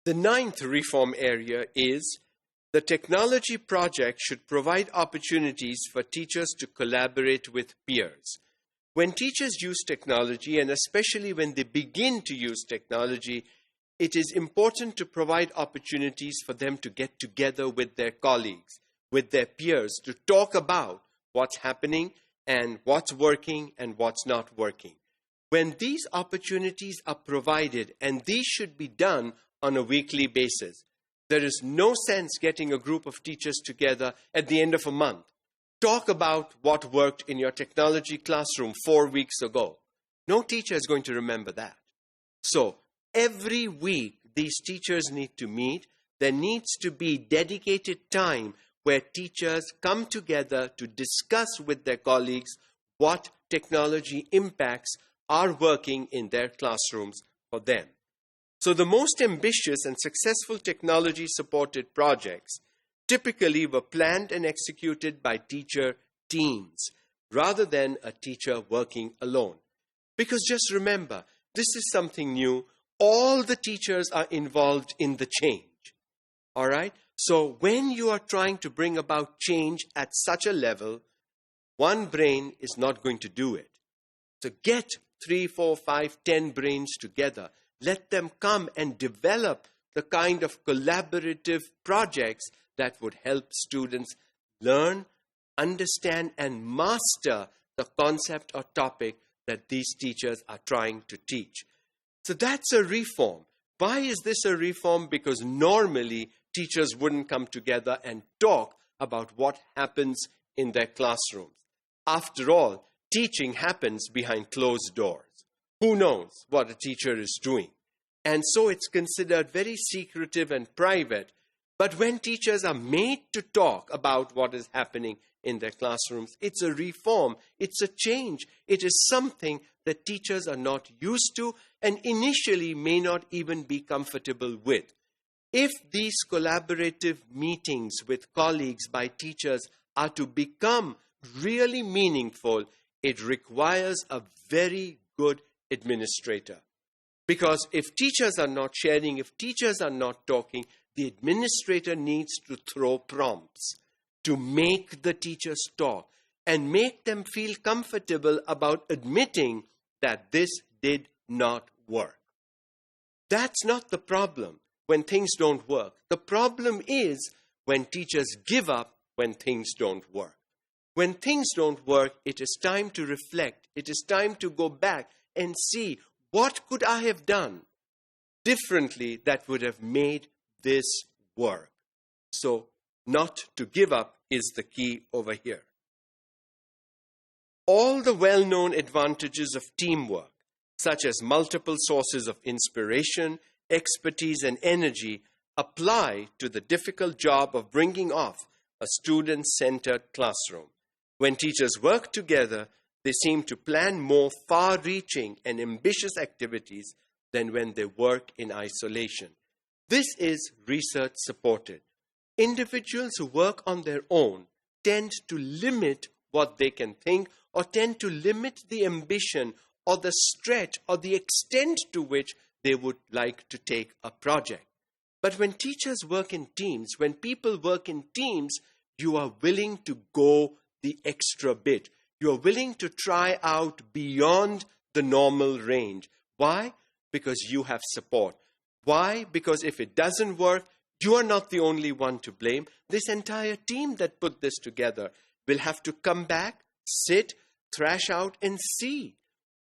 The ninth reform area is the technology project should provide opportunities for teachers to collaborate with peers. When teachers use technology, and especially when they begin to use technology, it is important to provide opportunities for them to get together with their colleagues, with their peers, to talk about what's happening and what's working and what's not working. When these opportunities are provided, and these should be done on a weekly basis, there is no sense getting a group of teachers together at the end of a month. Talk about what worked in your technology classroom 4 weeks ago. No teacher is going to remember that. So every week, these teachers need to meet. There needs to be dedicated time where teachers come together to discuss with their colleagues what technology impacts are working in their classrooms for them. So the most ambitious and successful technology-supported projects typically were planned and executed by teacher teams rather than a teacher working alone. Because just remember, this is something new. All the teachers are involved in the change. All right? So when you are trying to bring about change at such a level, one brain is not going to do it. So get 3, 4, 5, 10 brains together. Let them come and develop the kind of collaborative projects that would help students learn, understand, and master the concept or topic that these teachers are trying to teach. So that's a reform. Why is this a reform? Because normally teachers wouldn't come together and talk about what happens in their classrooms. After all, teaching happens behind closed doors. Who knows what a teacher is doing? And so it's considered very secretive and private. But when teachers are made to talk about what is happening in their classrooms, it's a reform, it's a change. It is something that teachers are not used to and initially may not even be comfortable with. If these collaborative meetings with colleagues by teachers are to become really meaningful, it requires a very good administrator. Because if teachers are not sharing, if teachers are not talking, the administrator needs to throw prompts to make the teachers talk and make them feel comfortable about admitting that this did not work. That's not the problem when things don't work. The problem is when teachers give up when things don't work. When things don't work, it is time to reflect. It is time to go back and see, what could I have done differently that would have made this work? So, not to give up is the key over here. All the well-known advantages of teamwork, such as multiple sources of inspiration, expertise, and energy, apply to the difficult job of bringing off a student-centered classroom. When teachers work together, they seem to plan more far-reaching and ambitious activities than when they work in isolation. This is research-supported. Individuals who work on their own tend to limit what they can think or tend to limit the ambition or the stretch or the extent to which they would like to take a project. But when teachers work in teams, when people work in teams, you are willing to go the extra bit. You are willing to try out beyond the normal range. Why? Because you have support. Why? Because if it doesn't work, you are not the only one to blame. This entire team that put this together will have to come back, sit, thrash out, and see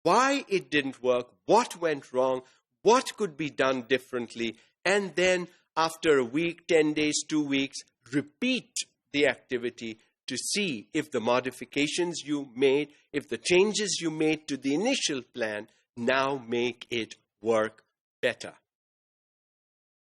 why it didn't work, what went wrong, what could be done differently, and then after a week, 10 days, 2 weeks, repeat the activity to see if the modifications you made, if the changes you made to the initial plan now make it work better.